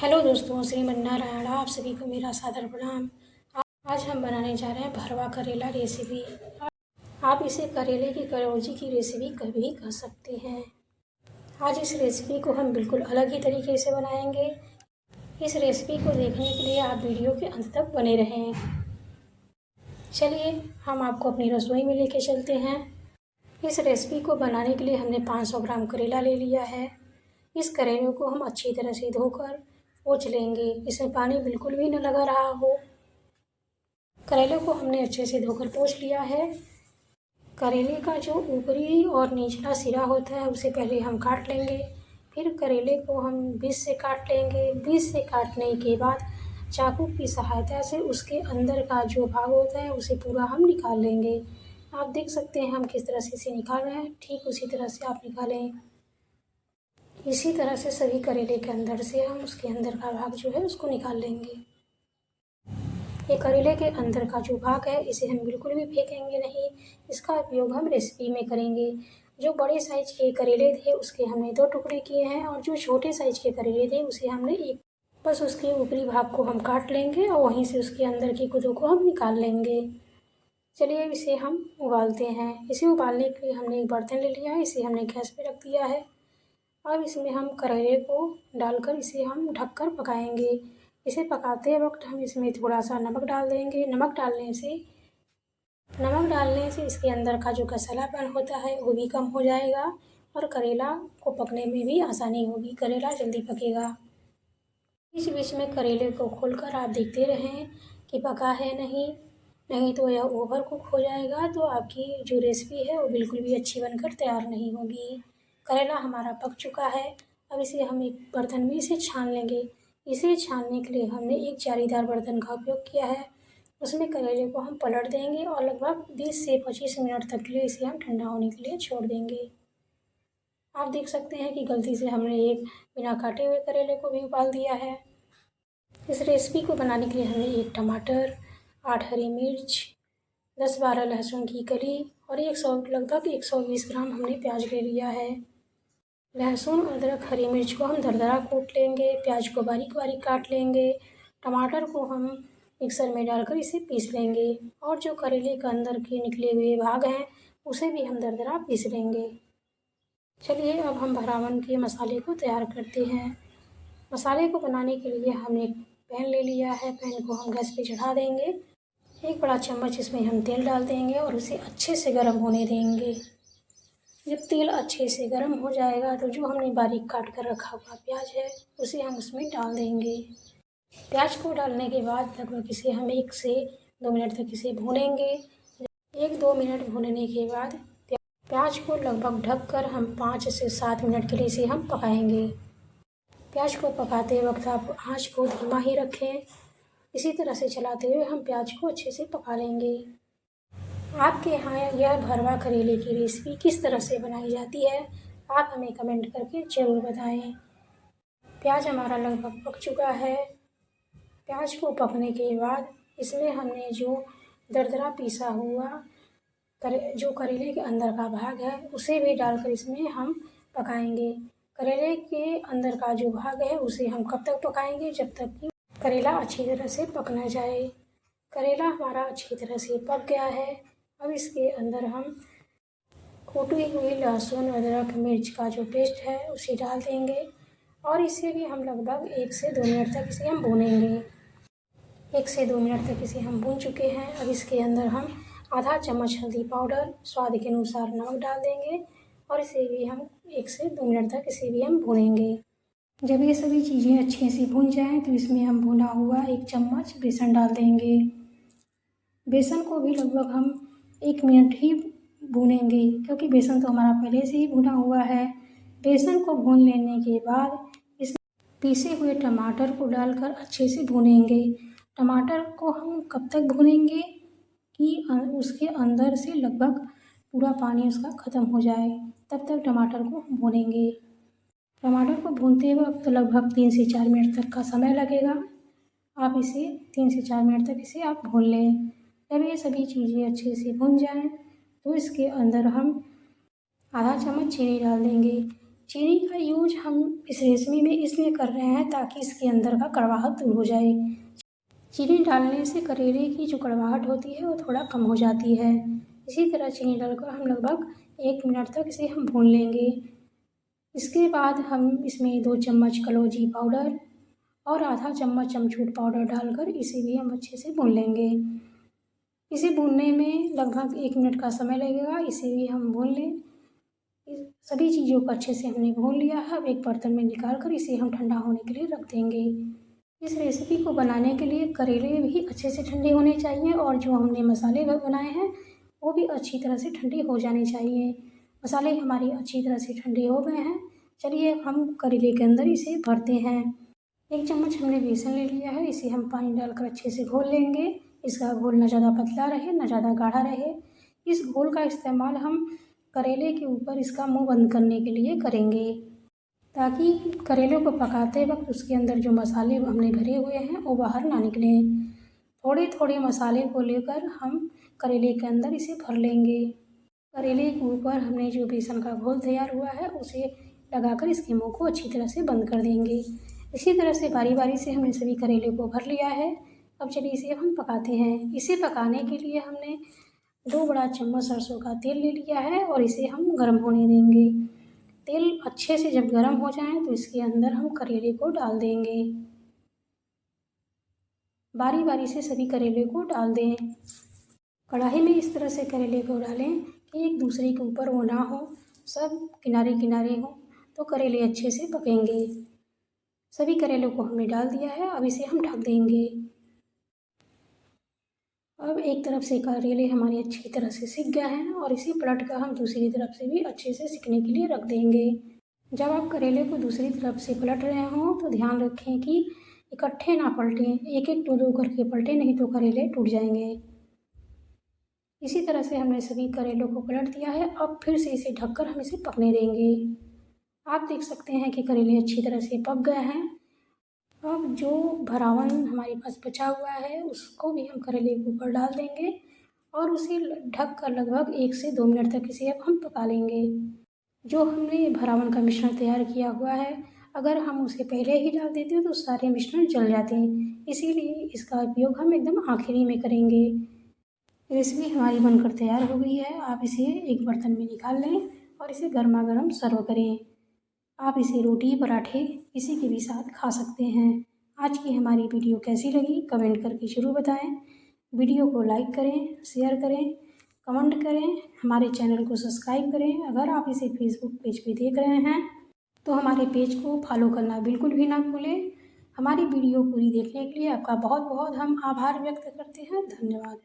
Hello दोस्तों, श्रीमन्नारायण। आप सभी को मेरा सादर प्रणाम। आज हम बनाने जा रहे हैं भरवा करेला रेसिपी। आप इसे करेले की कलौंजी की रेसिपी कभी कह सकते हैं। आज इस रेसिपी को हम बिल्कुल अलग ही तरीके से बनाएंगे। इस रेसिपी को देखने के लिए आप वीडियो के अंत तक बने रहें। चलिए हम आपको अपनी रसोई में लेके चलते हैं। इस रेसिपी को बनाने के लिए हमने 500 ग्राम करेला ले लिया है। इस करेले को हम अच्छी तरह से धोकर पोंछ लेंगे। इसमें पानी बिल्कुल भी न लगा रहा हो। करेले को हमने अच्छे से धोकर पोंछ लिया है। करेले का जो ऊपरी और निचला सिरा होता है उसे पहले हम काट लेंगे। फिर करेले को हम बीच से काट लेंगे। बीच से काटने के बाद चाकू की सहायता से उसके अंदर का जो भाग होता है उसे पूरा हम निकाल लेंगे। आप देख सकते हैं हम किस तरह से इसे निकाल रहे हैं। ठीक उसी तरह से आप निकालें। इसी तरह से सभी करेले के अंदर से हम उसके अंदर का भाग जो है उसको निकाल लेंगे। ये करेले के अंदर का जो भाग है इसे हम बिल्कुल भी फेंकेंगे नहीं। इसका उपयोग हम रेसिपी में करेंगे। जो बड़े साइज के करेले थे उसके हमने 2 टुकड़े किए हैं और जो छोटे साइज के करेले थे उसे हमने एक। बस उसके ऊपरी भाग को हम काट लेंगे और वहीं से उसके अंदर की गुदों को हम निकाल लेंगे। चलिए इसे हम उबालते हैं। इसे उबालने के लिए हमने एक बर्तन ले लिया है। इसे हमने गैस पे रख दिया है। अब इसमें हम करेले को डालकर इसे हम ढककर पकाएंगे। इसे पकाते वक्त हम इसमें थोड़ा सा नमक डाल देंगे। नमक डालने से इसके अंदर का जो कसालापन होता है वो भी कम हो जाएगा और करेला को पकने में भी आसानी होगी। करेला जल्दी पकेगा। बीच बीच में करेले को खोलकर आप देखते रहें कि पका है नहीं तो यह ओवर कुक हो जाएगा तो आपकी जो रेसिपी है वो बिल्कुल भी अच्छी बनकर तैयार नहीं होगी। करेला हमारा पक चुका है। अब इसे हम एक बर्तन में इसे छान लेंगे। इसे छानने के लिए हमने एक जालीदार बर्तन का उपयोग किया है। उसमें करेले को हम पलट देंगे और लगभग 20 से 25 मिनट तक के लिए इसे हम ठंडा होने के लिए छोड़ देंगे। आप देख सकते हैं कि गलती से हमने एक बिना काटे हुए करेले को भी उबाल दिया है। इस रेसिपी को बनाने के लिए हमने 1 टमाटर, 8 हरी मिर्च, 10-12 लहसुन की कली और लगभग 120 ग्राम हमने प्याज ले लिया है। लहसुन, अदरक, हरी मिर्च को हम दरदरा कूट लेंगे। प्याज को बारीक बारीक काट लेंगे। टमाटर को हम मिक्सर में डालकर इसे पीस लेंगे और जो करेले के अंदर के निकले हुए भाग हैं उसे भी हम दरदरा पीस लेंगे। चलिए अब हम भरावन के मसाले को तैयार करते हैं। मसाले को बनाने के लिए हमने पैन ले लिया है। पैन को हम गैस पे चढ़ा देंगे। 1 बड़ा चम्मच इसमें हम तेल डाल देंगे और उसे अच्छे से गर्म होने देंगे। जब तेल अच्छे से गर्म हो जाएगा तो जो हमने बारीक काट कर रखा हुआ प्याज है उसे हम उसमें डाल देंगे। प्याज को डालने के बाद लगभग इसे हम 1 से 2 मिनट तक इसे भूनेंगे। 1-2 मिनट भूनने के बाद प्याज को लगभग ढककर हम 5 से 7 मिनट के लिए इसे हम पकाएंगे। प्याज को पकाते वक्त आप आँच को धीमा ही रखें। इसी तरह से चलाते हुए हम प्याज को अच्छे से पका लेंगे। आपके यहाँ यह भरवा करेले की रेसिपी किस तरह से बनाई जाती है आप हमें कमेंट करके ज़रूर बताएं। प्याज हमारा लगभग पक चुका है। प्याज को पकने के बाद इसमें हमने जो दरदरा पीसा हुआ जो करेले के अंदर का भाग है उसे भी डालकर इसमें हम पकाएंगे। करेले के अंदर का जो भाग है उसे हम कब तक पकाएंगे जब तक कि करेला अच्छी तरह से पक न जाए। करेला हमारा अच्छी तरह से पक गया है। अब इसके अंदर हम कूटी हुई लहसुन, अदरक, मिर्च का जो पेस्ट है उसे डाल देंगे और इसे भी हम लगभग 1 से 2 मिनट तक इसे हम भूनेंगे। 1 से 2 मिनट तक इसे हम भून चुके हैं। अब इसके अंदर हम आधा चम्मच हल्दी पाउडर, स्वाद के अनुसार नमक डाल देंगे और इसे भी हम 1 से 2 मिनट तक इसे भी हम भूनेंगे। जब ये सभी चीज़ें अच्छे से भून जाएं तो इसमें हम भुना हुआ 1 चम्मच बेसन डाल देंगे। बेसन को भी लगभग हम 1 मिनट ही भूनेंगे क्योंकि बेसन तो हमारा पहले से ही भुना हुआ है। बेसन को भून लेने के बाद इस पीसे हुए टमाटर को डालकर अच्छे से भूनेंगे। टमाटर को हम कब तक भूनेंगे कि उसके अंदर से लगभग पूरा पानी उसका ख़त्म हो जाए, तब तक टमाटर को हम भूनेंगे। टमाटर को भूनते वक्त लगभग 3 से 4 मिनट तक का समय लगेगा। आप इसे 3 से 4 मिनट तक इसे आप भून लें। जब ये सभी चीज़ें अच्छे से भून जाएं तो इसके अंदर हम आधा चम्मच चीनी डाल देंगे। चीनी का यूज हम इस रेसिपी में इसलिए कर रहे हैं ताकि इसके अंदर का कड़वाहट दूर हो जाए। चीनी डालने से करेले की जो कड़वाहट होती है वो थोड़ा कम हो जाती है। इसी तरह चीनी डालकर हम लगभग 1 मिनट तक इसे हम भून लेंगे। इसके बाद हम इसमें 2 चम्मच कलौंजी पाउडर और आधा चम्मच अमचूर पाउडर डालकर इसे भी हम अच्छे से भून लेंगे। इसे भूनने में लगभग 1 मिनट का समय लगेगा। इसे भी हम भून लें। सभी चीज़ों को अच्छे से हमने भून लिया है। अब एक बर्तन में निकाल कर इसे हम ठंडा होने के लिए रख देंगे। इस रेसिपी को बनाने के लिए करेले भी अच्छे से ठंडे होने चाहिए और जो हमने मसाले बनाए हैं वो भी अच्छी तरह से ठंडे हो जाने चाहिए। मसाले हमारे अच्छी तरह से ठंडे हो गए हैं। चलिए हम करेले के अंदर इसे भरते हैं। 1 चम्मच हमने बेसन ले लिया है। इसे हम पानी डालकर अच्छे से घोल लेंगे। इसका घोल न ज़्यादा पतला रहे न ज़्यादा गाढ़ा रहे। इस घोल का इस्तेमाल हम करेले के ऊपर इसका मुंह बंद करने के लिए करेंगे ताकि करेले को पकाते वक्त उसके अंदर जो मसाले हमने भरे हुए हैं वो बाहर ना निकलें। थोड़े थोड़े मसाले को लेकर हम करेले के अंदर इसे भर लेंगे। करेले के ऊपर हमने जो बेसन का घोल तैयार हुआ है उसे लगाकर इसके मुंह को अच्छी तरह से बंद कर देंगे। इसी तरह से बारी बारी से हमने सभी करेले को भर लिया है। अब चलिए इसे हम पकाते हैं। इसे पकाने के लिए हमने 2 बड़ा चम्मच सरसों का तेल ले लिया है और इसे हम गर्म होने देंगे। तेल अच्छे से जब गर्म हो जाए तो इसके अंदर हम करेले को डाल देंगे। बारी बारी से सभी करेले को डाल दें। कढ़ाई में इस तरह से करेले को डालें कि एक दूसरे के ऊपर वो ना हो, सब किनारे किनारे हो तो करेले अच्छे से पकेंगे। सभी करेलों को हमने डाल दिया है। अब इसे हम ढक देंगे। अब एक तरफ से करेले हमारे अच्छी तरह से सिक गए हैं और इसी पलट कर हम दूसरी तरफ से भी अच्छे से सिकने के लिए रख देंगे। जब आप करेले को दूसरी तरफ से पलट रहे हों तो ध्यान रखें कि इकट्ठे ना पलटें, एक एक दो दो करके पलटें, नहीं तो करेले टूट जाएंगे। इसी तरह से हमने सभी करेलों को पलट दिया है। अब फिर से इसे ढककर हम इसे पकने देंगे। आप देख सकते हैं कि करेले अच्छी तरह से पक गए हैं। अब जो भरावन हमारे पास बचा हुआ है उसको भी हम करेले के ऊपर डाल देंगे और उसे ढक कर लगभग 1 से 2 मिनट तक इसे अब हम पका लेंगे। जो हमने भरावन का मिश्रण तैयार किया हुआ है, अगर हम उसे पहले ही डाल देते तो सारे मिश्रण जल जाते हैं, इसीलिए इसका उपयोग हम एकदम आखिरी में करेंगे। रेसिपी हमारी बनकर तैयार हो गई है। आप इसे एक बर्तन में निकाल लें और इसे गर्मा गर्म सर्व करें। आप इसे रोटी पराठे किसी के भी साथ खा सकते हैं। आज की हमारी वीडियो कैसी लगी कमेंट करके ज़रूर बताएं। वीडियो को लाइक करें, शेयर करें, कमेंट करें, हमारे चैनल को सब्सक्राइब करें। अगर आप इसे फेसबुक पेज पे देख रहे हैं तो हमारे पेज को फॉलो करना बिल्कुल भी ना भूलें। हमारी वीडियो पूरी देखने के लिए आपका बहुत बहुत हम आभार व्यक्त करते हैं। धन्यवाद।